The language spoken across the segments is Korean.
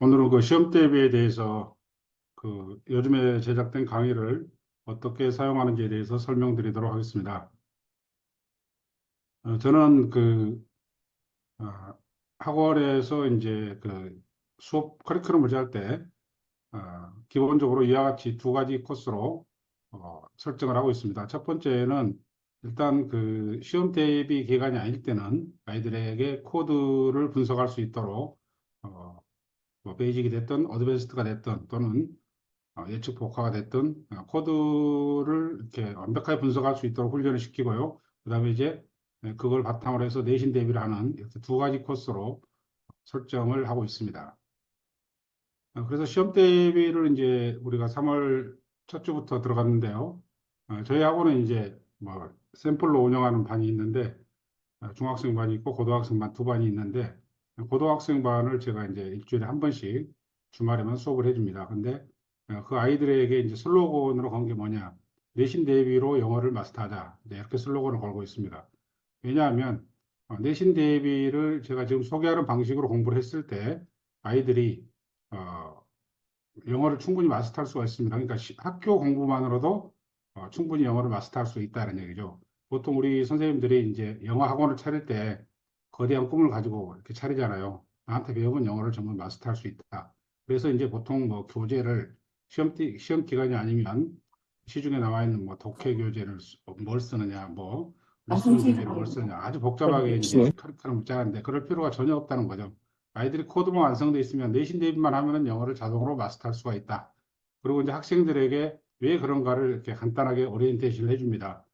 오늘은 그 시험 대비에 대해서 요즘에 제작된 강의를 어떻게 사용하는지에 대해서 설명드리도록 하겠습니다. 저는 어, 학원에서 이제 수업 커리큘럼을 짤 때, 기본적으로 이와 같이 두 가지 코스로 설정을 하고 있습니다. 첫 번째는 일단 시험 대비 기간이 아닐 때는 아이들에게 코드를 분석할 수 있도록 어, 뭐 베이직이 됐든 어드밴스드가 됐든 또는 예측 복화가 됐든 코드를 이렇게 완벽하게 분석할 수 있도록 훈련을 시키고요. 그다음에 이제 그걸 바탕으로 해서 내신 대비를 하는 이렇게 두 가지 코스로 설정을 하고 있습니다. 그래서 시험 대비를 이제 우리가 3월 첫 주부터 들어갔는데요. 저희 학원은 이제 뭐 샘플로 운영하는 반이 있는데 중학생 반이 있고 고등학생 반 두 반이 있는데 고등학생 반을 제가 이제 일주일에 한 번씩 주말에만 수업을 해줍니다. 근데 그 아이들에게 이제 슬로건으로 건 게 뭐냐? 내신 대비로 영어를 마스터하자. 이제 이렇게 슬로건을 걸고 있습니다. 왜냐하면 내신 대비를 제가 지금 소개하는 방식으로 공부를 했을 때 아이들이 어, 영어를 충분히 마스터할 수가 있습니다. 그러니까 학교 공부만으로도 충분히 영어를 마스터할 수 있다는 얘기죠. 보통 우리 선생님들이 이제 영어 학원을 차릴 때 거대한 꿈을 가지고 이렇게 차리잖아요. 나한테 배우면 영어를 전부 마스터할 수 있다. 그래서 이제 보통 뭐 교재를 시험 기간이 아니면 시중에 나와 있는 뭐 독해 교재를 뭘 쓰느냐, 뭐 리스닝 교재를 뭘 쓰느냐 아주 복잡하게 이제 커리큘럼을 짜는데 그럴 필요가 전혀 없다는 거죠. 아이들이 코드만 완성돼 있으면 내신 대비만 하면은 영어를 자동으로 마스터할 수가 있다. 그리고 이제 학생들에게 왜 그런가를 이렇게 간단하게 오리엔테이션을 해줍니다.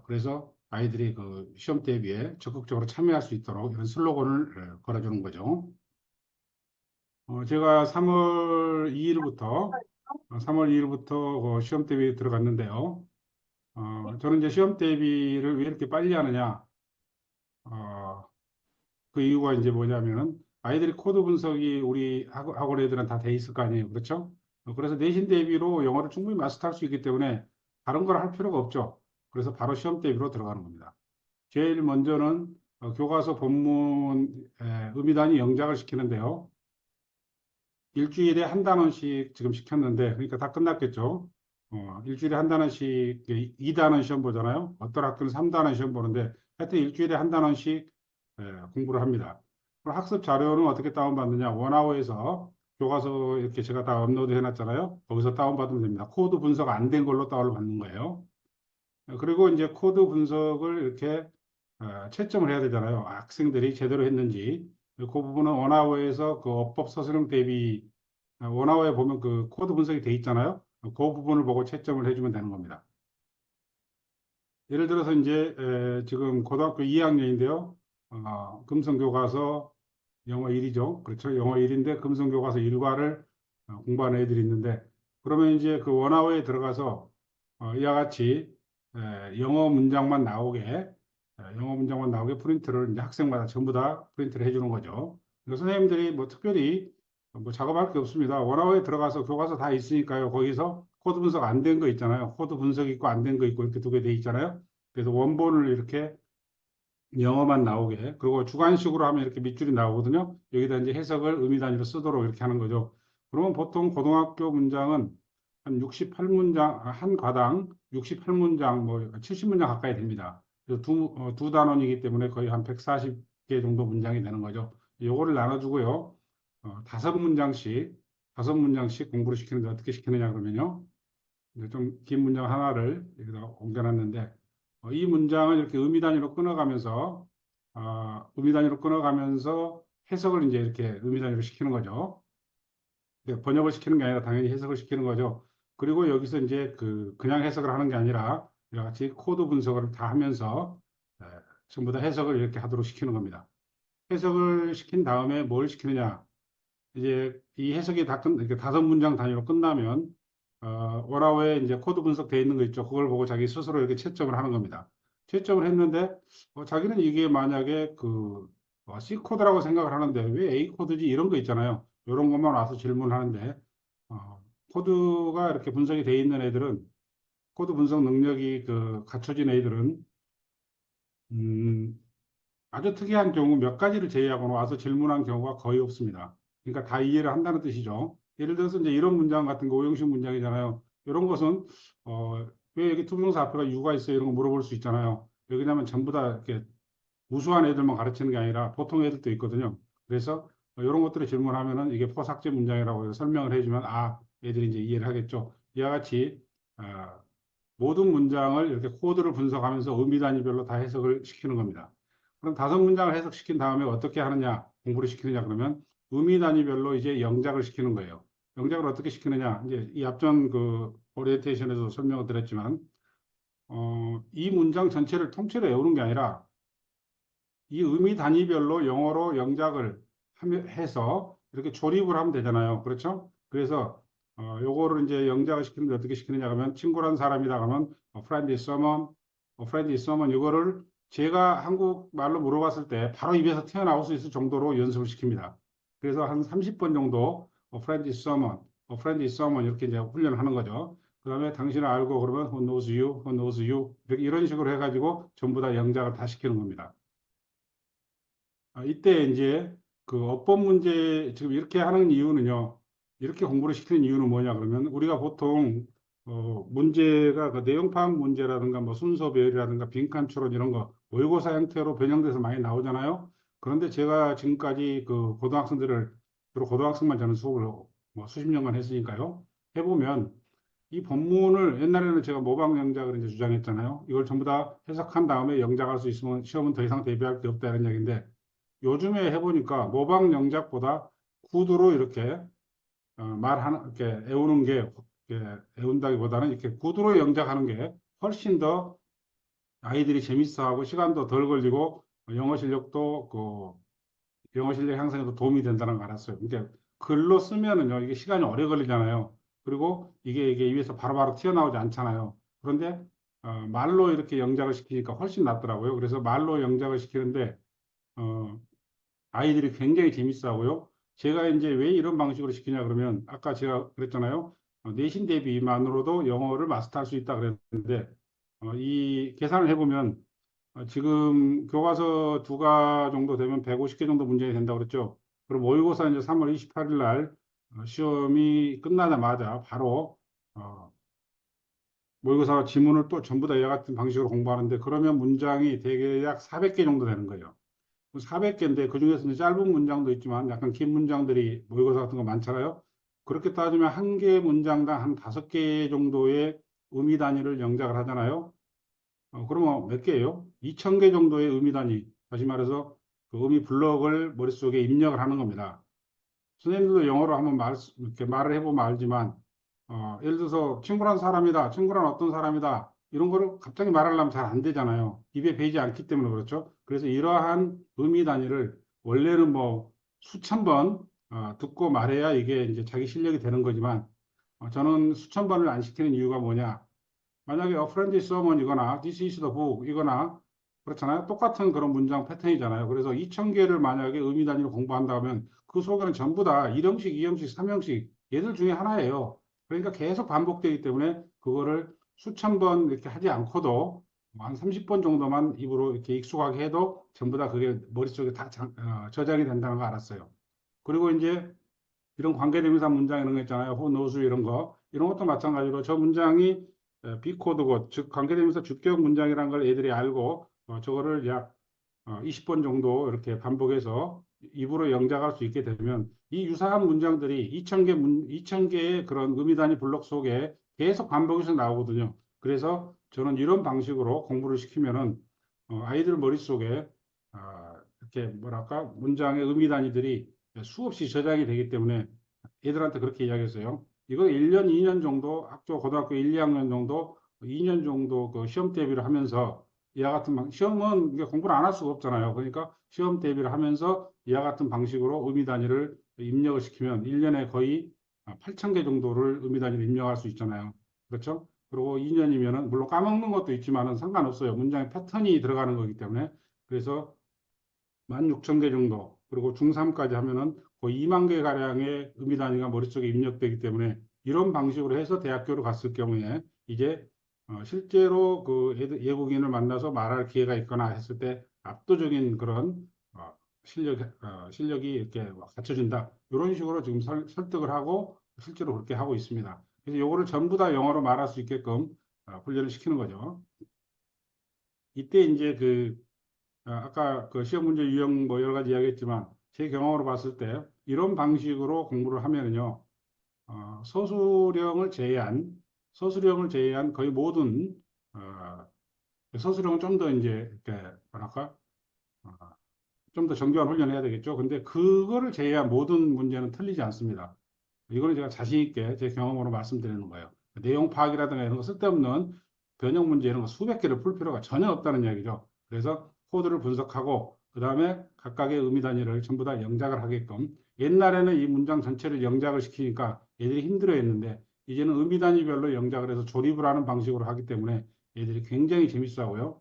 그래서 아이들이 그 시험 대비에 적극적으로 참여할 수 있도록 이런 슬로건을 걸어주는 거죠. 제가 3월 2일부터 시험 대비에 들어갔는데요. 저는 이제 시험 대비를 왜 이렇게 빨리 하느냐? 어, 그 이유가 이제 뭐냐면은 아이들이 코드 분석이 우리 학원 애들은 다 돼 있을 거 아니에요. 그렇죠? 그래서 내신 대비로 영어를 충분히 마스터할 수 있기 때문에 다른 걸 할 필요가 없죠. 그래서 바로 시험 대비로 들어가는 겁니다. 제일 먼저는 교과서 본문 의미단위 영작을 시키는데요. 일주일에 한 단원씩 지금 시켰는데 그러니까 다 끝났겠죠. 일주일에 한 단원씩 2단원 시험 보잖아요. 어떤 학교는 3단원 시험 보는데 하여튼 일주일에 한 단원씩 공부를 합니다. 그럼 학습 자료는 어떻게 다운받느냐? 원하우에서 교과서 이렇게 제가 다 업로드 해놨잖아요. 거기서 다운받으면 됩니다. 코드 분석 안 된 걸로 다운받는 거예요. 그리고 이제 코드 분석을 이렇게 채점을 해야 되잖아요. 학생들이 제대로 했는지. 그 부분은 원하우에서 그 어법 서술형 대비 원하우에 보면 그 코드 분석이 돼 있잖아요. 그 부분을 보고 채점을 해주면 되는 겁니다. 예를 들어서 이제 지금 고등학교 2학년인데요. 금성교과서 영어 1이죠. 그렇죠. 영어 1인데 금성교과서 1과를 공부하는 애들이 있는데 그러면 이제 그 원어에 들어가서 이와 같이 영어 문장만 나오게 프린트를 이제 학생마다 전부 다 프린트를 해주는 거죠. 그래서 선생님들이 뭐 특별히 뭐 작업할 게 없습니다. 원어에 들어가서 교과서 다 있으니까요. 거기서 코드 분석 안 된 거 있잖아요. 코드 분석 있고 안 된 거 있고 이렇게 두 개 돼 있잖아요. 그래서 원본을 이렇게 영어만 나오게 그리고 주관식으로 하면 이렇게 밑줄이 나오거든요. 여기다 이제 해석을 의미 단위로 쓰도록 이렇게 하는 거죠. 그러면 보통 고등학교 문장은 한 68문장 한 과당 68문장 뭐 70문장 가까이 됩니다. 그래서 두 단원이기 때문에 거의 한 140개 정도 문장이 되는 거죠. 요거를 나눠주고요. 다섯 문장씩 공부를 시키는데 어떻게 시키느냐 그러면요. 좀 긴 문장 하나를 여기다 옮겨놨는데 이 문장을 이렇게 의미 단위로 끊어가면서 해석을 이제 이렇게 의미 단위로 시키는 거죠. 번역을 시키는 게 아니라 당연히 해석을 시키는 거죠. 그리고 여기서 이제 그냥 해석을 하는 게 아니라 이와 같이 코드 분석을 다 하면서 에, 전부 다 해석을 이렇게 하도록 시키는 겁니다. 해석을 시킨 다음에 뭘 시키느냐? 이제 이 해석이 이렇게 다섯 문장 단위로 끝나면 워라우에 이제 코드 분석되어 있는 거 있죠. 그걸 보고 자기 스스로 이렇게 채점을 하는 겁니다. 채점을 했는데 자기는 이게 만약에 C 코드라고 생각을 하는데 왜 A 코드지 이런 거 있잖아요. 이런 것만 와서 질문하는데 코드가 이렇게 분석이 되어 있는 애들은 코드 분석 능력이 갖춰진 애들은 음, 아주 특이한 경우 몇 가지를 제외하고는 와서 질문한 경우가 거의 없습니다. 그러니까 다 이해를 한다는 뜻이죠. 예를 들어서 이제 이런 문장 같은 거 오형식 문장이잖아요. 이런 것은 왜 여기 투명사 앞에가 유가 있어요? 이런 거 물어볼 수 있잖아요. 왜냐하면 전부 다 이렇게 우수한 애들만 가르치는 게 아니라 보통 애들도 있거든요. 그래서 이런 것들을 질문하면은 이게 포삭제 문장이라고 해서 설명을 해주면 애들이 이제 이해를 하겠죠. 이와 같이 어, 모든 문장을 이렇게 코드를 분석하면서 의미 단위별로 다 해석을 시키는 겁니다. 그럼 다섯 문장을 해석시킨 다음에 어떻게 하느냐, 공부를 시키느냐 그러면 의미 단위별로 이제 영작을 시키는 거예요. 영작을 어떻게 시키느냐, 이제 이 앞전 그 오리엔테이션에서 설명을 드렸지만, 이 문장 전체를 통째로 외우는 게 아니라 이 의미 단위별로 영어로 영작을 해서 이렇게 조립을 하면 되잖아요. 그렇죠? 그래서 요거를 이제 영작을 시키는데 어떻게 시키느냐 하면 친구란 사람이다 하면 friend is someone, friend is someone 이거를 제가 한국말로 물어봤을 때 바로 입에서 튀어나올 수 있을 정도로 연습을 시킵니다. 그래서 한 30번 정도 friend is someone, friend is someone 이렇게 이제 훈련을 하는 거죠. 그 다음에 당신을 알고 그러면 who knows you, who knows you 이렇게 이런 식으로 해가지고 전부 다 영작을 다 시키는 겁니다. 이때 이제 그 어법 문제 지금 이렇게 하는 이유는요. 이렇게 공부를 시키는 이유는 뭐냐 그러면 우리가 보통 문제가 그 내용 파악 문제라든가 뭐 순서 배열이라든가 빈칸 추론 이런 거 모의고사 형태로 변형돼서 많이 나오잖아요. 그런데 제가 지금까지 그 고등학생들을 주로 고등학생만 저는 수업을 뭐 수십 년간 했으니까요. 해보면 이 본문을 옛날에는 제가 모방 영작을 이제 주장했잖아요. 이걸 전부 다 해석한 다음에 영작할 수 있으면 시험은 더 이상 대비할 게 없다 이런 얘기인데 요즘에 해보니까 모방 영작보다 구두로 이렇게 말하는 이렇게 애우는 게 이렇게 애운다기보다는 이렇게 구두로 영작하는 게 훨씬 더 아이들이 재밌어하고 시간도 덜 걸리고 영어 실력도 영어 실력 향상에도 도움이 된다는 걸 알았어요. 그러니까 글로 쓰면은요 이게 시간이 오래 걸리잖아요. 그리고 이게 입에서 바로바로 튀어나오지 않잖아요. 그런데 말로 이렇게 영작을 시키니까 훨씬 낫더라고요. 그래서 말로 영작을 시키는데 어, 아이들이 굉장히 재밌어하고요. 제가 이제 왜 이런 방식으로 시키냐 그러면 아까 제가 그랬잖아요. 내신 대비만으로도 영어를 마스터할 수 있다 그랬는데 이 계산을 해보면 지금 교과서 두 가 정도 되면 150개 정도 문제가 된다고 그랬죠. 그럼 모의고사 이제 3월 28일 날 시험이 끝나자마자 바로 모의고사 지문을 또 전부 다 이와 같은 방식으로 공부하는데 그러면 문장이 대략 400개 정도 되는 거예요. 400개인데 그중에서 이제 짧은 문장도 있지만 약간 긴 문장들이 모의고사 같은 거 많잖아요. 그렇게 따지면 한 개 문장당 한 5개 정도의 의미 단위를 영작을 하잖아요. 그러면 몇 개예요? 2,000개 정도의 의미 단위. 다시 말해서 그 의미 블록을 머릿속에 입력을 하는 겁니다. 선생님들도 영어로 한번 이렇게 말을 해보면 알지만, 예를 들어서 친구란 사람이다, 친구란 어떤 사람이다, 이런 거를 갑자기 말하려면 잘 안 되잖아요. 입에 배이지 않기 때문에 그렇죠. 그래서 이러한 의미 단위를 원래는 뭐 수천 번 듣고 말해야 이게 이제 자기 실력이 되는 거지만, 저는 수천 번을 안 시키는 이유가 뭐냐. 만약에 A friend is someone이거나 This is the book 이거나 그렇잖아요. 똑같은 그런 문장 패턴이잖아요. 그래서 2,000개를 만약에 의미 단위로 공부한다 하면 그 속에는 전부 다 1형식, 2형식, 3형식 얘들 중에 하나예요. 그러니까 계속 반복되기 때문에 그거를 수천 번 이렇게 하지 않고도 한 30번 정도만 입으로 이렇게 익숙하게 해도 전부 다 그게 머릿속에 다 저장이 된다는 거 알았어요. 그리고 이제 이런 관계대명사 문장 이런 거 있잖아요. who knows 이런 거. 이런 것도 마찬가지로 저 문장이 비코드고, 즉 관계대명사 주격 문장이라는 걸 애들이 알고 저거를 약 20번 정도 이렇게 반복해서 입으로 영작할 수 있게 되면 이 유사한 문장들이 2,000개의 그런 의미 단위 블록 속에 계속 반복해서 나오거든요. 그래서 저는 이런 방식으로 공부를 시키면은 아이들 머릿속에 이렇게 뭐랄까 문장의 의미 단위들이 수없이 저장이 되기 때문에 애들한테 그렇게 이야기했어요. 이거 1년, 2년 정도 고등학교 1, 2학년 정도 2년 정도 그 시험 대비를 하면서 이와 같은 시험은 공부를 안 할 수가 없잖아요. 그러니까 시험 대비를 하면서 이와 같은 방식으로 의미 단위를 입력을 시키면 1년에 거의 8천 개 정도를 의미 단위를 입력할 수 있잖아요. 그렇죠? 그리고 2년이면은 물론 까먹는 것도 있지만은 상관없어요. 문장의 패턴이 들어가는 거기 때문에 그래서 16,000개 정도, 그리고 중3까지 하면은 거의 2만 개 가량의 의미 단위가 머릿속에 입력되기 때문에 이런 방식으로 해서 대학교로 갔을 경우에 이제 실제로 그 외국인을 만나서 말할 기회가 있거나 했을 때 압도적인 그런 실력이 이렇게 갖춰진다. 이런 식으로 지금 설득을 하고 실제로 그렇게 하고 있습니다. 그래서 요거를 전부 다 영어로 말할 수 있게끔 훈련을 시키는 거죠. 이때 이제 아까 그 시험 문제 유형 뭐 여러 가지 이야기했지만 제 경험으로 봤을 때 이런 방식으로 공부를 하면은요, 소수령을 제외한 거의 모든, 어, 소수령은 좀 더 이제, 이렇게, 뭐랄까, 어, 좀 더 정교한 훈련을 해야 되겠죠. 근데 그거를 제외한 모든 문제는 틀리지 않습니다. 이거는 제가 자신 있게 제 경험으로 말씀드리는 거예요. 내용 파악이라든가 이런 거 쓸데없는 변형 문제 이런 거 수백 개를 풀 필요가 전혀 없다는 이야기죠. 그래서 코드를 분석하고 그 다음에 각각의 의미 단위를 전부 다 영작을 하게끔 옛날에는 이 문장 전체를 영작을 시키니까 애들이 힘들어했는데 이제는 의미 단위별로 영작을 해서 조립을 하는 방식으로 하기 때문에 애들이 굉장히 재밌어 하고요.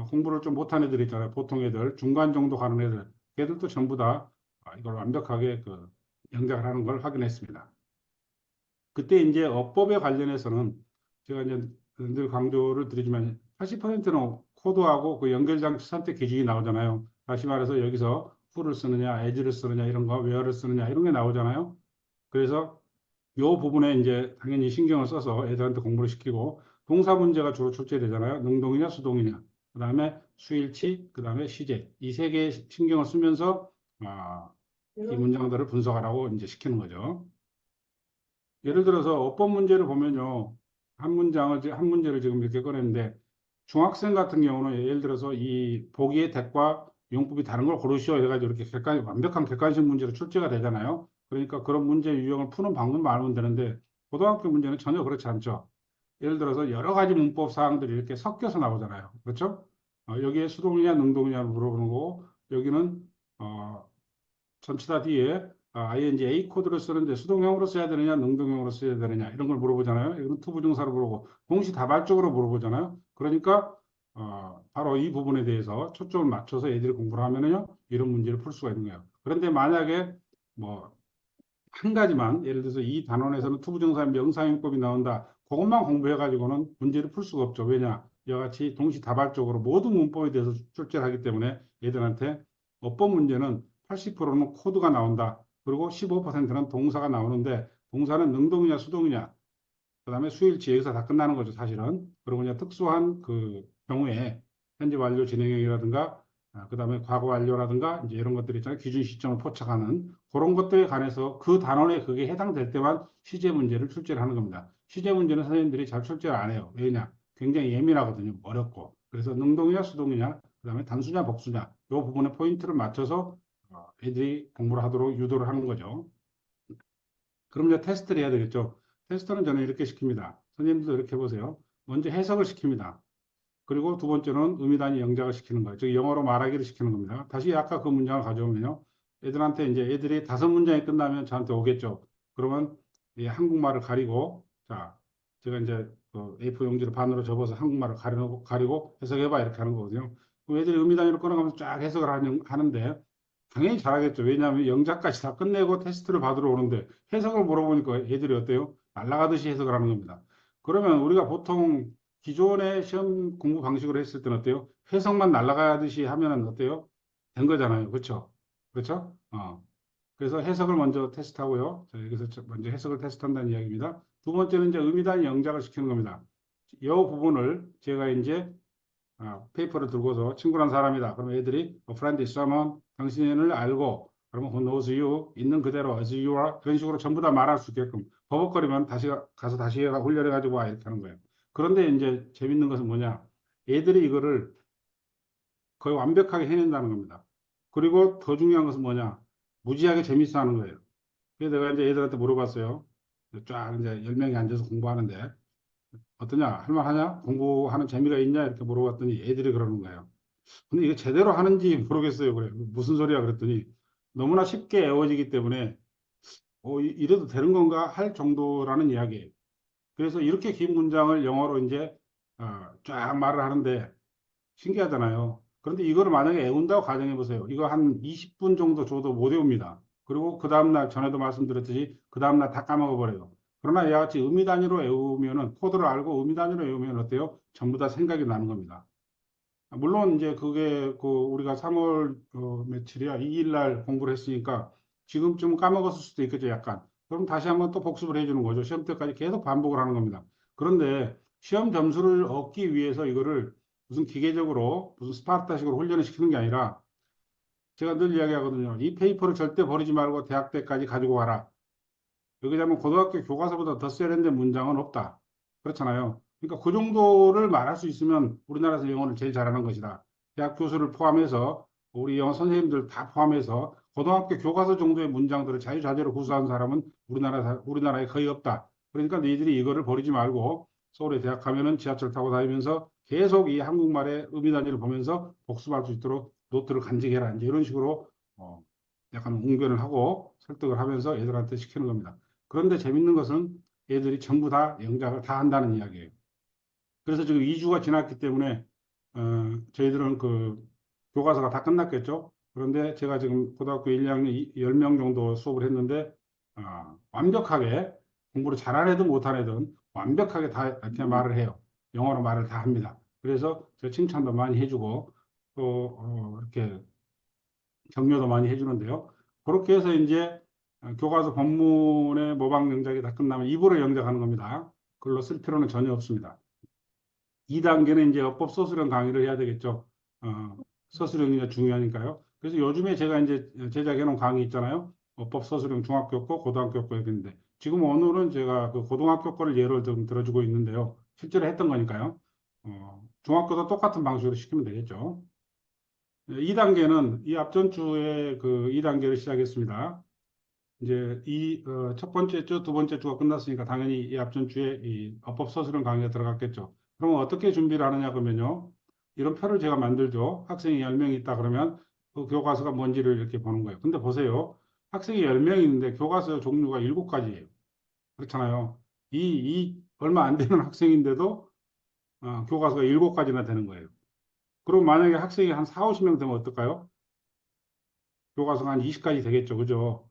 공부를 좀 못한 애들 있잖아요. 보통 애들, 중간 정도 가는 애들, 걔들도 전부 다 이걸 완벽하게 영작을 하는 걸 확인했습니다. 그때 이제 어법에 관련해서는 제가 이제 늘 강조를 드리지만 80%는 코드하고 그 연결장치 선택 기준이 나오잖아요. 다시 말해서 여기서 who를 쓰느냐, as를 쓰느냐, 이런 거, where를 쓰느냐, 이런 게 나오잖아요. 그래서 이 부분에 이제 당연히 신경을 써서 애들한테 공부를 시키고 동사 문제가 주로 출제되잖아요. 능동이냐, 수동이냐. 그 다음에 수일치, 그 다음에 시제. 이 세 개에 신경을 쓰면서 이 문장들을 분석하라고 이제 시키는 거죠. 예를 들어서 어법 문제를 보면요. 한 문제를 지금 이렇게 꺼냈는데 중학생 같은 경우는 예를 들어서 이 보기의 대과 용법이 다른 걸 고르시오 해가지고 이렇게 완벽한 객관식 문제로 출제가 되잖아요. 그러니까 그런 문제 유형을 푸는 방법만 알면 되는데 고등학교 문제는 전혀 그렇지 않죠. 예를 들어서 여러 가지 문법 사항들이 이렇게 섞여서 나오잖아요. 그렇죠? 여기에 수동이냐 능동이냐를 물어보는 거고 여기는 어, 전치 다 뒤에 ing A 코드를 쓰는데 수동형으로 써야 되느냐, 능동형으로 써야 되느냐 이런 걸 물어보잖아요. 이건 투부정사로 물어보고 동시다발적으로 물어보잖아요. 그러니까 바로 이 부분에 대해서 초점을 맞춰서 애들이 공부를 하면은요 이런 문제를 풀 수가 있는 거예요. 그런데 만약에 뭐 한 가지만 예를 들어서 이 단원에서는 투부정사 명사용법이 나온다. 그것만 공부해가지고는 문제를 풀 수가 없죠. 왜냐? 이와 같이 동시다발적으로 모든 문법에 대해서 출제를 하기 때문에 얘들한테 어법 문제는 80%는 코드가 나온다. 그리고 15%는 동사가 나오는데 동사는 능동이냐 수동이냐 그다음에 수일치 여기서 다 끝나는 거죠, 사실은. 그리고 그냥 특수한 그 경우에 현재 완료 진행형이라든가 그다음에 과거 완료라든가 이제 이런 것들 있잖아요. 기준 시점을 포착하는 그런 것들에 관해서 그 단원에 그게 해당될 때만 시제 문제를 출제를 하는 겁니다. 시제 문제는 선생님들이 잘 출제를 안 해요. 왜냐? 굉장히 예민하거든요. 어렵고. 그래서 능동이냐 수동이냐 그다음에 단수냐 복수냐 이 부분에 포인트를 맞춰서 애들이 공부를 하도록 유도를 하는 거죠. 그럼 이제 테스트를 해야 되겠죠. 테스트는 저는 이렇게 시킵니다. 선생님들도 이렇게 해보세요. 먼저 해석을 시킵니다. 그리고 두 번째는 의미단위 영작을 시키는 거예요. 즉 영어로 말하기를 시키는 겁니다. 다시 아까 그 문장을 가져오면요. 애들한테 이제 애들이 5문장이 끝나면 저한테 오겠죠. 그러면 이 한국말을 가리고 자 제가 이제 그 A4 용지를 반으로 접어서 한국말을 가리고 해석해봐 이렇게 하는 거거든요. 그럼 애들이 의미단위로 끊어가면서 쫙 해석을 하는데 당연히 잘하겠죠. 왜냐하면 영작까지 다 끝내고 테스트를 받으러 오는데 해석을 물어보니까 애들이 어때요? 날아가듯이 해석을 하는 겁니다. 그러면 우리가 보통 기존의 시험 공부 방식으로 했을 때는 어때요? 해석만 날아가듯이 하면은 어때요? 된 거잖아요. 그렇죠? 그렇죠? 그래서 해석을 먼저 테스트하고요. 자, 여기서 먼저 해석을 테스트한다는 이야기입니다. 두 번째는 이제 의미단 영작을 시키는 겁니다. 이 부분을 제가 이제 페이퍼를 들고서 친구란 사람이다. 그러면 애들이 a friend is someone 당신을 알고 그러면 who knows you 있는 그대로 as you are 그런 식으로 전부 다 말할 수 있게끔 버벅거리면 다시 가서 다시 훈련해 가지고 와 이렇게 하는 거예요. 그런데 이제 재밌는 것은 뭐냐? 애들이 이거를 거의 완벽하게 해낸다는 겁니다. 그리고 더 중요한 것은 뭐냐? 무지하게 재밌어 하는 거예요. 그래서 내가 이제 애들한테 물어봤어요. 쫙 이제 10명이 앉아서 공부하는데 어떠냐? 할만하냐? 공부하는 재미가 있냐? 이렇게 물어봤더니 애들이 그러는 거예요. 근데 이게 제대로 하는지 모르겠어요. 그래. 무슨 소리야? 그랬더니 너무나 쉽게 외워지기 때문에 이래도 되는 건가 할 정도라는 이야기예요. 그래서 이렇게 긴 문장을 영어로 이제 쫙 말을 하는데 신기하잖아요. 그런데 이거를 만약에 외운다고 가정해 보세요. 이거 한 20분 정도 줘도 못 외웁니다. 그리고 그 다음날 전에도 말씀드렸듯이 그 다음날 다 까먹어 버려요. 그러나 이와 같이 의미 단위로 외우면은 코드를 알고 의미 단위로 외우면 어때요? 전부 다 생각이 나는 겁니다. 물론 이제 그게 그 우리가 3월 며칠이야 2일 날 공부를 했으니까 지금쯤 까먹었을 수도 있겠죠, 약간. 그럼 다시 한번 또 복습을 해주는 거죠. 시험 때까지 계속 반복을 하는 겁니다. 그런데 시험 점수를 얻기 위해서 이거를 무슨 기계적으로 무슨 스파르타식으로 훈련을 시키는 게 아니라 제가 늘 이야기하거든요. 이 페이퍼를 절대 버리지 말고 대학 때까지 가지고 가라. 여기자면 고등학교 교과서보다 더 세련된 문장은 없다. 그렇잖아요. 그러니까 그 정도를 말할 수 있으면 우리나라에서 영어를 제일 잘하는 것이다. 대학 교수를 포함해서 우리 영어 선생님들 다 포함해서 고등학교 교과서 정도의 문장들을 자유자재로 구사한 사람은 우리나라에 거의 없다. 그러니까 너희들이 이거를 버리지 말고 서울에 대학 가면은 지하철 타고 다니면서 계속 이 한국말의 의미단위를 보면서 복습할 수 있도록 노트를 간직해라. 이제 이런 식으로 어, 약간 웅변을 하고 설득을 하면서 애들한테 시키는 겁니다. 그런데 재밌는 것은 애들이 전부 다 영작을 다 한다는 이야기예요. 그래서 지금 2주가 지났기 때문에 저희들은 그 교과서가 다 끝났겠죠. 그런데 제가 지금 고등학교 1, 2학년 10명 정도 수업을 했는데 완벽하게 공부를 잘하는 애든 못하는 애든 완벽하게 다 이렇게 말을 해요. 영어로 말을 다 합니다. 그래서 저 칭찬도 많이 해주고 또 이렇게 격려도 많이 해주는데요. 그렇게 해서 이제 교과서 본문의 모방 영작이 다 끝나면 입으로 영작하는 겁니다. 글로 쓸 필요는 전혀 없습니다. 2단계는 이제 어법 서술형 강의를 해야 되겠죠. 서술형이 중요하니까요. 그래서 요즘에 제가 이제 제작해 놓은 강의 있잖아요. 어법 서술형 중학교 거, 고등학교 거 있는데 지금 오늘은 제가 그 고등학교 거를 예를 좀 들어주고 있는데요. 실제로 했던 거니까요. 중학교도 똑같은 방식으로 시키면 되겠죠. 2단계는 이 앞전 주에 그 2단계를 시작했습니다. 이제 첫 번째 주, 두 번째 주가 끝났으니까 당연히 이 앞전 주에 이 어법 서술형 강의가 들어갔겠죠. 그러면 어떻게 준비를 하느냐 그러면요. 이런 표를 제가 만들죠. 학생이 10명이 있다 그러면 그 교과서가 뭔지를 이렇게 보는 거예요. 근데 보세요. 학생이 10명이 있는데 교과서 종류가 7가지예요. 그렇잖아요. 얼마 안 되는 학생인데도 교과서가 7가지나 되는 거예요. 그럼 만약에 학생이 한 4, 50명 되면 어떨까요? 교과서가 한 20가지 되겠죠. 그죠?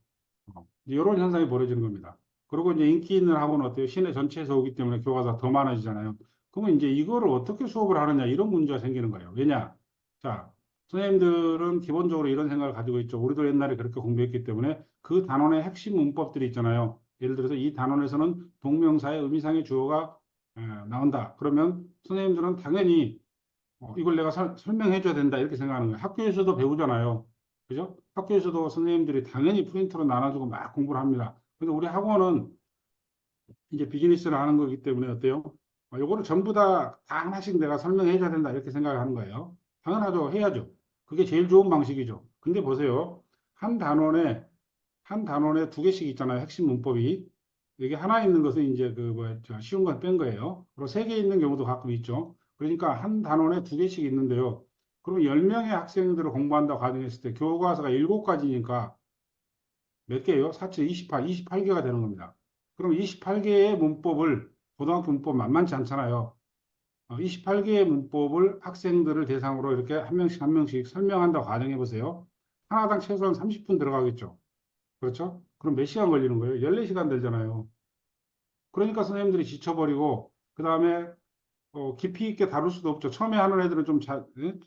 이런 현상이 벌어지는 겁니다. 그리고 이제 인기 있는 학원은 어때요? 시내 전체에서 오기 때문에 교과서가 더 많아지잖아요. 그러면 이제 이거를 어떻게 수업을 하느냐 이런 문제가 생기는 거예요. 왜냐? 자, 선생님들은 기본적으로 이런 생각을 가지고 있죠. 우리도 옛날에 그렇게 공부했기 때문에 그 단원의 핵심 문법들이 있잖아요. 예를 들어서 이 단원에서는 동명사의 의미상의 주어가 나온다. 그러면 선생님들은 당연히 이걸 내가 설명해 줘야 된다 이렇게 생각하는 거예요. 학교에서도 배우잖아요. 그죠? 학교에서도 선생님들이 당연히 프린트로 나눠주고 막 공부를 합니다. 근데 우리 학원은 이제 비즈니스를 하는 거기 때문에 어때요? 요거를 전부 다 하나씩 내가 설명해 줘야 된다 이렇게 생각을 하는 거예요. 당연하죠. 해야죠. 그게 제일 좋은 방식이죠. 근데 보세요. 한 단원에 한 단원에 2개씩 있잖아요. 핵심 문법이. 여기 하나 있는 것은 이제 쉬운 건 뺀 거예요. 그리고 3개 있는 경우도 가끔 있죠. 그러니까 한 단원에 2개씩 있는데요. 그럼 10명의 학생들을 공부한다고 가정했을 때 교과서가 7가지니까 몇 개예요? 4, 7, 28, 28개가 되는 겁니다. 그럼 28개의 문법을 고등학교 문법 만만치 않잖아요. 28개의 문법을 학생들을 대상으로 이렇게 한 명씩 한 명씩 설명한다고 가정해 보세요. 하나당 최소한 30분 들어가겠죠. 그렇죠? 그럼 몇 시간 걸리는 거예요? 14시간 들잖아요. 그러니까 선생님들이 지쳐버리고, 그 다음에 깊이 있게 다룰 수도 없죠. 처음에 하는 애들은 좀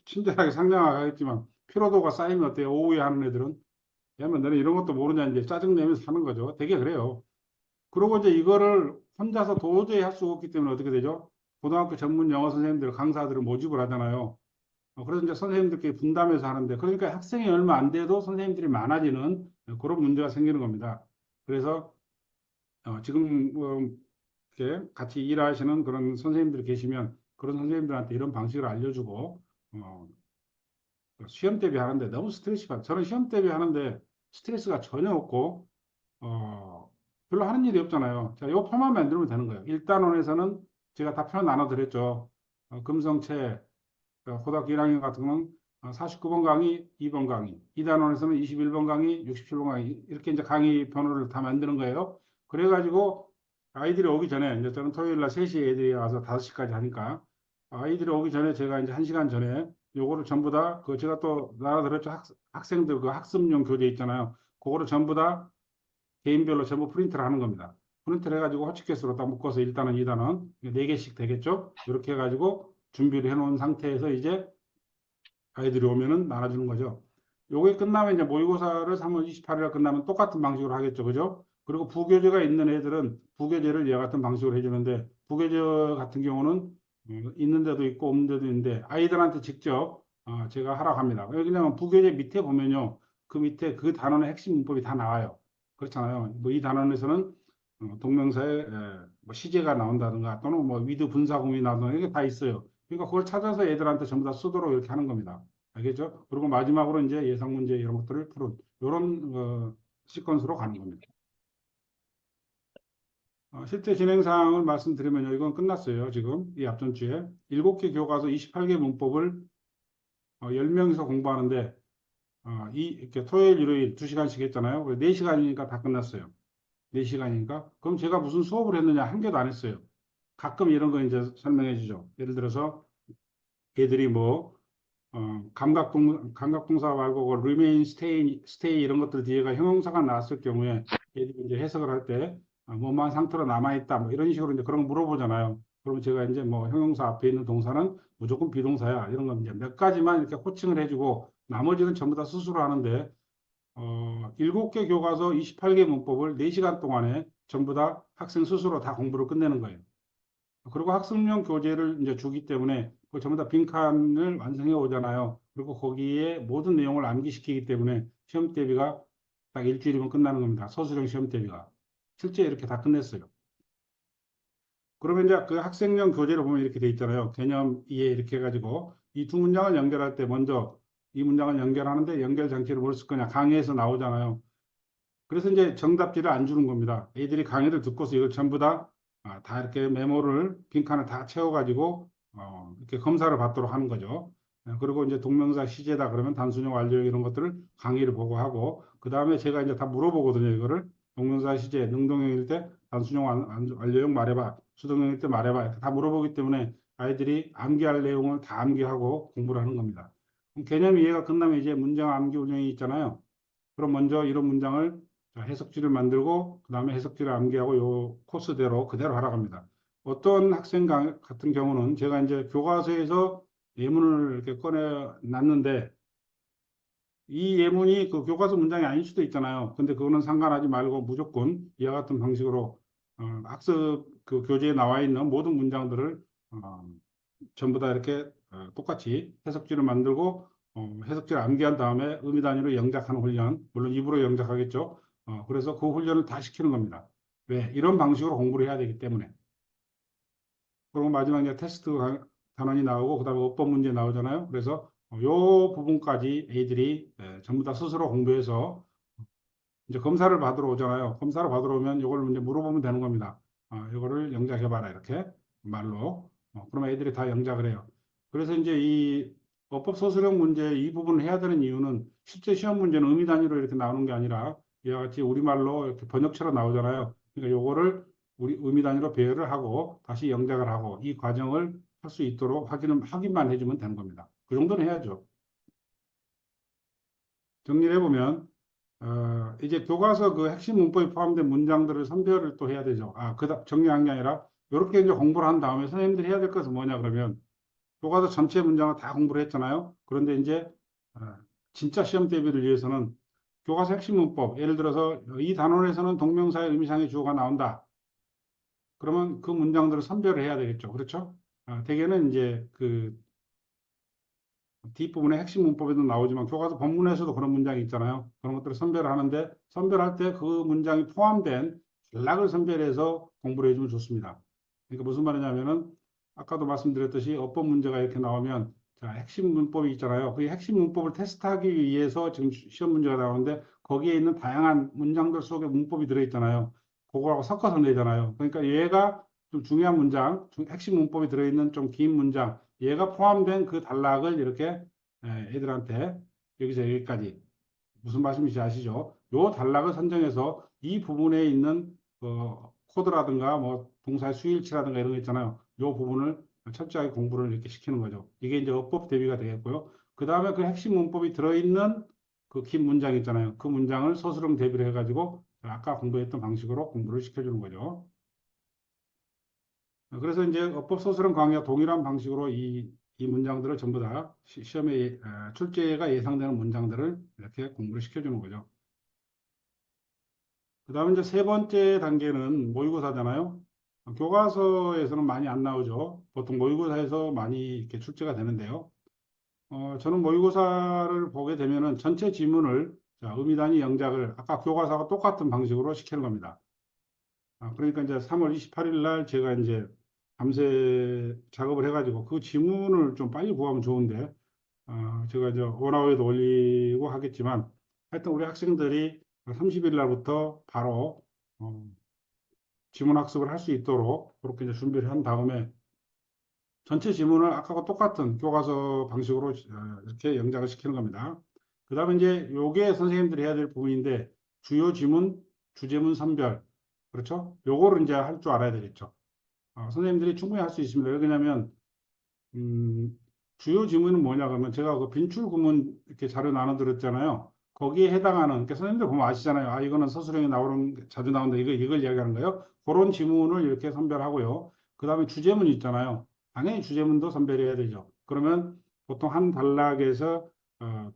친절하게 상냥하겠지만, 피로도가 쌓이면 어때요? 오후에 하는 애들은? 야면 너는 이런 것도 모르냐, 이제 짜증내면서 하는 거죠. 되게 그래요. 그리고 이제 이거를 혼자서 도저히 할 수 없기 때문에 어떻게 되죠? 고등학교 전문 영어 선생님들, 강사들을 모집을 하잖아요. 그래서 이제 선생님들끼리 분담해서 하는데, 그러니까 학생이 얼마 안 돼도 선생님들이 많아지는 그런 문제가 생기는 겁니다. 그래서 지금 이렇게 같이 일하시는 그런 선생님들이 계시면 그런 선생님들한테 이런 방식을 알려주고 어, 시험 대비하는데 너무 스트레스 받. 저는 시험 대비하는데 스트레스가 전혀 없고 별로 하는 일이 없잖아요. 자, 요 표만 만들면 되는 거예요. 1단원에서는 제가 다 표 나눠드렸죠. 금성채 고등학교 1학년 같은 경우는 49번 강의, 2번 강의. 2단원에서는 21번 강의, 67번 강의. 이렇게 이제 강의 번호를 다 만드는 거예요. 그래가지고 아이들이 오기 전에, 이제 저는 토요일 날 3시에 애들이 와서 5시까지 하니까 아이들이 오기 전에 제가 이제 1시간 전에 요거를 전부 다, 그 제가 또 나눠드렸죠. 학생들 그 학습용 교재 있잖아요. 그거를 전부 다 개인별로 전부 프린트를 하는 겁니다. 프린트를 해가지고 호치케이스로 딱 묶어서 1단원, 2단원, 4개씩 되겠죠? 이렇게 해가지고 준비를 해놓은 상태에서 이제 아이들이 오면은 나눠주는 거죠. 요게 끝나면 이제 모의고사를 3월 28일 끝나면 똑같은 방식으로 하겠죠. 그죠? 그리고 부교재가 있는 애들은 부교재를 얘 같은 방식으로 해주는데 부교재 같은 경우는 있는 데도 있고 없는 데도 있는데 아이들한테 직접 제가 하라고 합니다. 왜냐면 부교재 밑에 보면요. 그 밑에 그 단원의 핵심 문법이 다 나와요. 그렇잖아요. 뭐 이 단원에서는 동명사에 뭐 시제가 나온다든가 또는 뭐 위드 분사구문이 나온다든가 이게 다 있어요. 그러니까 그걸 찾아서 애들한테 전부 다 쓰도록 이렇게 하는 겁니다. 알겠죠? 그리고 마지막으로 이제 예상 문제 이런 것들을 푸는 이런 시퀀스로 가는 겁니다. 실제 진행 사항을 말씀드리면요. 이건 끝났어요. 지금 이 앞전 주에 7개 교과서 28개 문법을 10명이서 공부하는데 이렇게 토요일, 일요일 2시간씩 했잖아요. 4시간이니까 다 끝났어요. 4시간이니까. 그럼 제가 무슨 수업을 했느냐? 한 개도 안 했어요. 가끔 이런 거 이제 설명해 주죠. 예를 들어서 애들이 뭐 감각동사 말고 그 remain, stay 이런 것들 뒤에가 형용사가 나왔을 경우에 애들이 이제 해석을 할 때 뭐만 상태로 남아있다 뭐 이런 식으로 이제 그런 거 물어보잖아요. 그러면 제가 이제 뭐 형용사 앞에 있는 동사는 무조건 비동사야 이런 거 이제 몇 가지만 이렇게 호칭을 해주고 나머지는 전부 다 스스로 하는데 7개 교과서 28개 문법을 4시간 동안에 전부 다 학생 스스로 다 공부를 끝내는 거예요. 그리고 학습용 교재를 이제 주기 때문에 그 전부 다 빈칸을 완성해 오잖아요. 그리고 거기에 모든 내용을 암기시키기 때문에 시험 대비가 딱 일주일이면 끝나는 겁니다. 서술형 시험 대비가. 실제 이렇게 다 끝냈어요. 그러면 이제 그 학생용 교재를 보면 이렇게 돼 있잖아요. 개념 이해 이렇게 해가지고 이 두 문장을 연결할 때 먼저 이 문장을 연결하는데 연결 장치를 뭘 쓸 거냐 강의에서 나오잖아요. 그래서 이제 정답지를 안 주는 겁니다. 애들이 강의를 듣고서 이걸 전부 다 이렇게 메모를, 빈칸을 다 채워가지고, 이렇게 검사를 받도록 하는 거죠. 그리고 이제 동명사 시제다 그러면 단순형, 완료형 이런 것들을 강의를 보고 하고, 그 다음에 제가 이제 다 물어보거든요. 이거를. 동명사 시제, 능동형일 때 단순형, 완료형 말해봐. 수동형일 때 말해봐. 이렇게 다 물어보기 때문에 아이들이 암기할 내용을 다 암기하고 공부를 하는 겁니다. 그럼 개념 이해가 끝나면 이제 문장 암기 운영이 있잖아요. 그럼 먼저 이런 문장을 해석지를 만들고 그 다음에 해석지를 암기하고 요 코스대로 그대로 하라고 합니다. 어떤 학생 같은 경우는 제가 이제 교과서에서 예문을 이렇게 꺼내 놨는데 이 예문이 그 교과서 문장이 아닐 수도 있잖아요. 근데 그거는 상관하지 말고 무조건 이와 같은 방식으로 학습 그 교재에 나와 있는 모든 문장들을 어, 전부 다 이렇게 똑같이 해석지를 만들고 해석지를 암기한 다음에 의미 단위로 영작하는 훈련, 물론 입으로 영작하겠죠. 그래서 그 훈련을 다 시키는 겁니다. 왜? 이런 방식으로 공부를 해야 되기 때문에. 그리고 마지막에 테스트 단원이 나오고 그다음에 어법 문제 나오잖아요. 그래서 요 부분까지 애들이 전부 다 스스로 공부해서 이제 검사를 받으러 오잖아요. 검사를 받으러 오면 이걸 이제 물어보면 되는 겁니다. 이거를 영작해봐라 이렇게 말로. 그러면 애들이 다 영작을 해요. 그래서 이제 이 어법 소수령 문제 이 부분을 해야 되는 이유는 실제 시험 문제는 의미 단위로 이렇게 나오는 게 아니라 이와 같이 우리말로 이렇게 번역처럼 나오잖아요. 그러니까 요거를 우리 의미 단위로 배열을 하고 다시 영작을 하고 이 과정을 할 수 있도록 확인만 해주면 되는 겁니다. 그 정도는 해야죠. 정리를 해보면 이제 교과서 그 핵심 문법이 포함된 문장들을 선별을 또 해야 되죠. 정리한 게 아니라, 이렇게 이제 공부를 한 다음에 선생님들이 해야 될 것은 뭐냐, 그러면, 교과서 전체 문장을 다 공부를 했잖아요. 그런데 이제, 어, 진짜 시험 대비를 위해서는 교과서 핵심 문법, 예를 들어서 이 단원에서는 동명사의 의미상의 주어가 나온다. 그러면 그 문장들을 선별을 해야 되겠죠. 그렇죠? 대개는 이제 그 뒷부분에 핵심 문법에도 나오지만 교과서 본문에서도 그런 문장이 있잖아요. 그런 것들을 선별하는데 선별할 때 그 문장이 포함된 전략을 선별해서 공부를 해주면 좋습니다. 그러니까 무슨 말이냐면은 아까도 말씀드렸듯이 어법 문제가 이렇게 나오면 자, 핵심 문법이 있잖아요. 그 핵심 문법을 테스트하기 위해서 지금 시험 문제가 나오는데 거기에 있는 다양한 문장들 속에 문법이 들어있잖아요. 그거하고 섞어서 내잖아요. 그러니까 얘가 좀 중요한 문장, 핵심 문법이 들어있는 좀 긴 문장, 얘가 포함된 그 단락을 이렇게 애들한테 여기서 여기까지 무슨 말씀인지 아시죠? 요 단락을 선정해서 이 부분에 있는 코드라든가 뭐 동사의 수일치라든가 이런 거 있잖아요. 요 부분을 철저하게 공부를 이렇게 시키는 거죠. 이게 이제 어법 대비가 되겠고요. 그 다음에 그 핵심 문법이 들어있는 그 긴 문장 있잖아요. 그 문장을 서술형 대비를 해가지고 아까 공부했던 방식으로 공부를 시켜주는 거죠. 그래서 이제 어법 서술형 강의와 동일한 방식으로 이 이 문장들을 전부 다 시험에 출제가 예상되는 문장들을 이렇게 공부를 시켜주는 거죠. 그 다음에 이제 세 번째 단계는 모의고사잖아요. 교과서에서는 많이 안 나오죠. 보통 모의고사에서 많이 이렇게 출제가 되는데요. 저는 모의고사를 보게 되면은 전체 지문을 자, 의미 단위 영작을 아까 교과서와 똑같은 방식으로 시키는 겁니다. 그러니까 이제 3월 28일 날 제가 이제 밤새 작업을 해가지고 그 지문을 좀 빨리 구하면 좋은데, 제가 이제 원화에도 올리고 하겠지만, 하여튼 우리 학생들이 30일 날부터 바로 지문 학습을 할 수 있도록 그렇게 이제 준비를 한 다음에 전체 지문을 아까와 똑같은 교과서 방식으로 이렇게 영작을 시키는 겁니다. 그 다음에 이제 요게 선생님들이 해야 될 부분인데 주요 지문, 주제문 선별. 그렇죠? 요거를 이제 할 줄 알아야 되겠죠. 선생님들이 충분히 할 수 있습니다. 왜냐하면 음, 주요 지문은 뭐냐 그러면 제가 그 빈출 구문 이렇게 자료 나눠드렸잖아요. 거기에 해당하는, 그러니까 선생님들 보면 아시잖아요. 이거는 서술형에 나오는, 자주 나온다. 이걸 이야기하는 거예요. 그런 지문을 이렇게 선별하고요. 그 다음에 주제문 있잖아요. 당연히 주제문도 선별해야 되죠. 그러면 보통 한 단락에서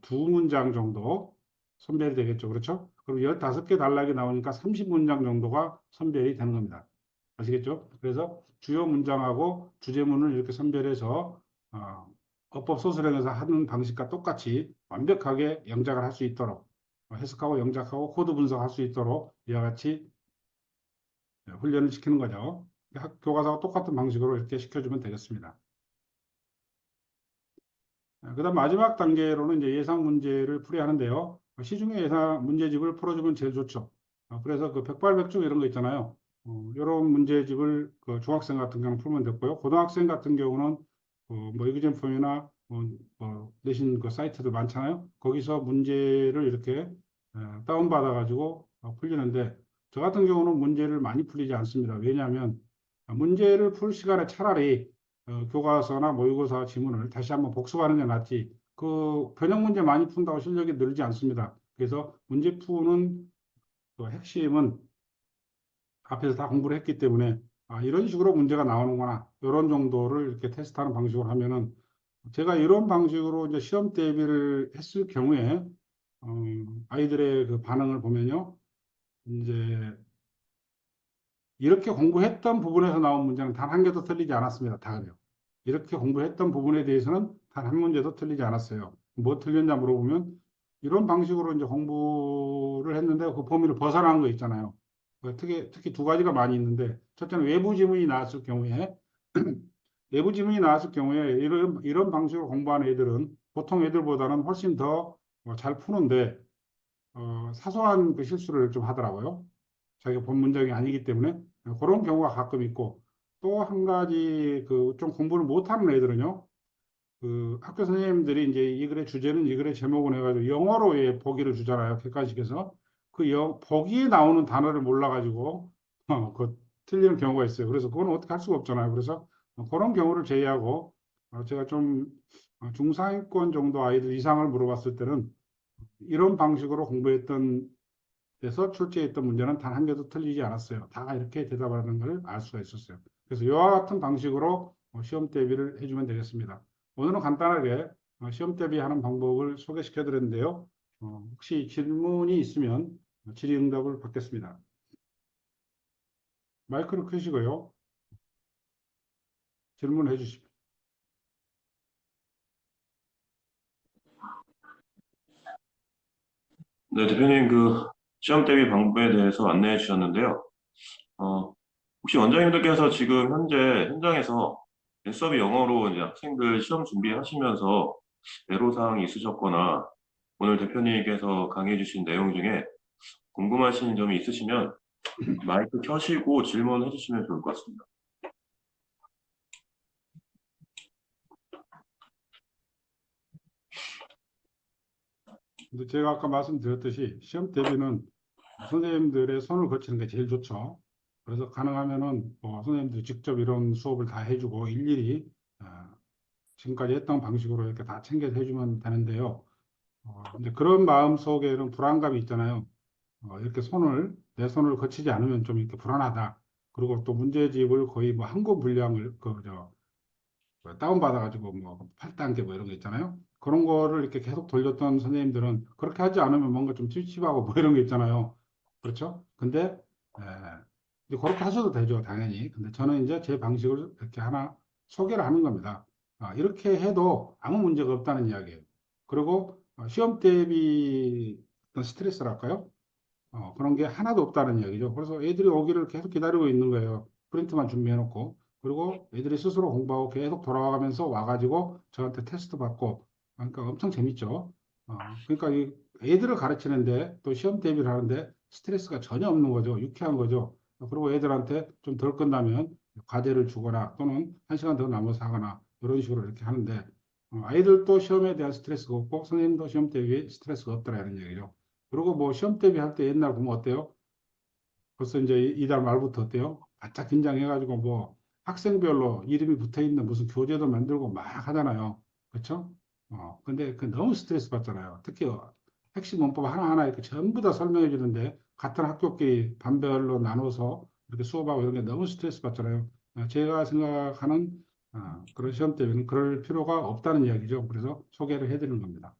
두 문장 정도 선별이 되겠죠. 그렇죠? 그럼 15개 단락이 나오니까 30문장 정도가 선별이 되는 겁니다. 아시겠죠? 그래서 주요 문장하고 주제문을 이렇게 선별해서 어, 어법 소설형에서 하는 방식과 똑같이 완벽하게 영작을 할 수 있도록 해석하고 영작하고 코드 분석할 수 있도록 이와 같이 훈련을 시키는 거죠. 교과서와 똑같은 방식으로 이렇게 시켜주면 되겠습니다. 그다음 마지막 단계로는 이제 예상 문제를 풀이야 하는데요. 시중에 예상 문제집을 풀어주면 제일 좋죠. 그래서 그 백발백중 이런 거 있잖아요. 이런 문제집을 그 중학생 같은 경우는 풀면 됐고요. 고등학생 같은 경우는 뭐 이그젠폼이나 내신 그 사이트도 많잖아요. 거기서 문제를 이렇게 다운받아 가지고 풀리는데 저 같은 경우는 문제를 많이 풀리지 않습니다. 왜냐하면 문제를 풀 시간에 차라리 교과서나 모의고사 지문을 다시 한번 복습하는 게 낫지. 그 변형 문제 많이 푼다고 실력이 늘지 않습니다. 그래서 문제 푸는 그 핵심은 앞에서 다 공부를 했기 때문에 이런 식으로 문제가 나오는구나. 이런 정도를 이렇게 테스트하는 방식으로 하면은 제가 이런 방식으로 이제 시험 대비를 했을 경우에 아이들의 그 반응을 보면요. 이제 이렇게 공부했던 부분에서 나온 문제는 단 한 개도 틀리지 않았습니다. 다요. 이렇게 공부했던 부분에 대해서는 단 한 문제도 틀리지 않았어요. 뭐 틀렸냐 물어보면 이런 방식으로 이제 공부를 했는데 그 범위를 벗어난 거 있잖아요. 특히 두 가지가 많이 있는데 첫째는 외부 지문이 나왔을 경우에 내부 지문이 나왔을 경우에 이런 방식으로 공부하는 애들은 보통 애들보다는 훨씬 더 잘 푸는데 사소한 그 실수를 좀 하더라고요. 자기가 본 문장이 아니기 때문에 그런 경우가 가끔 있고 또 한 가지 그 좀 공부를 못하는 애들은요. 그 학교 선생님들이 이제 이 글의 주제는 이 글의 제목을 해가지고 영어로 보기를 주잖아요. 객관식에서 그 보기에 나오는 단어를 몰라가지고 그 틀리는 경우가 있어요. 그래서 그건 어떻게 할 수가 없잖아요. 그래서 그런 경우를 제외하고 제가 좀 중상위권 정도 아이들 이상을 물어봤을 때는 이런 방식으로 공부했던 데서 출제했던 문제는 단 한 개도 틀리지 않았어요. 다 이렇게 대답하는 걸 알 수가 있었어요. 그래서 이와 같은 방식으로 시험 대비를 해주면 되겠습니다. 오늘은 간단하게 시험 대비하는 방법을 소개시켜 드렸는데요. 혹시 질문이 있으면 질의응답을 받겠습니다. 마이크를 끄시고요. 질문해 주십시오. 네, 대표님 그 시험 대비 방법에 대해서 안내해 주셨는데요. 어, 혹시 원장님들께서 지금 현재 현장에서 눈썹이 영어로 이제 학생들 시험 준비하시면서 애로사항이 있으셨거나 오늘 대표님께서 강의해 주신 내용 중에 궁금하신 점이 있으시면 마이크 켜시고 질문해 주시면 좋을 것 같습니다. 근데 제가 아까 말씀드렸듯이 시험 대비는 선생님들의 손을 거치는 게 제일 좋죠. 그래서 가능하면은 선생님들이 직접 이런 수업을 다 해주고 일일이 어, 지금까지 했던 방식으로 이렇게 다 챙겨서 해주면 되는데요. 이제 그런 마음 속에는 불안감이 있잖아요. 이렇게 내 손을 거치지 않으면 좀 이렇게 불안하다. 그리고 또 문제집을 거의 뭐 한 권 분량을, 뭐 다운받아가지고 뭐 8단계 뭐 이런 거 있잖아요. 그런 거를 이렇게 계속 돌렸던 선생님들은 그렇게 하지 않으면 뭔가 좀 찝찝하고 뭐 이런 게 있잖아요. 그렇죠? 근데 에, 이제 그렇게 하셔도 되죠, 당연히. 근데 저는 이제 제 방식을 이렇게 하나 소개를 하는 겁니다. 이렇게 해도 아무 문제가 없다는 이야기예요. 그리고 시험 대비 어떤 스트레스랄까요? 그런 게 하나도 없다는 이야기죠. 그래서 애들이 오기를 계속 기다리고 있는 거예요. 프린트만 준비해놓고. 그리고 애들이 스스로 공부하고 계속 돌아가면서 와가지고 저한테 테스트 받고. 그러니까 엄청 재밌죠. 그러니까 이 애들을 가르치는데 또 시험 대비를 하는데 스트레스가 전혀 없는 거죠. 유쾌한 거죠. 그리고 애들한테 좀 덜 끝나면 과제를 주거나 또는 한 시간 더 남아서 하거나 이런 식으로 이렇게 하는데 아이들도 시험에 대한 스트레스가 없고 선생님도 시험 대비에 스트레스가 없더라는 얘기죠. 그리고 뭐 시험 대비할 때 옛날 보면 어때요? 벌써 이제 이달 말부터 어때요? 바짝 긴장해가지고 뭐 학생별로 이름이 붙어 있는 무슨 교재도 만들고 막 하잖아요. 그렇죠? 근데 그 너무 스트레스 받잖아요. 특히 핵심 문법 하나하나 이렇게 전부 다 설명해 주는데 같은 학교끼리 반별로 나눠서 이렇게 수업하고 이런 게 너무 스트레스 받잖아요. 제가 생각하는 그런 시험 대비는 그럴 필요가 없다는 이야기죠. 그래서 소개를 해드리는 겁니다.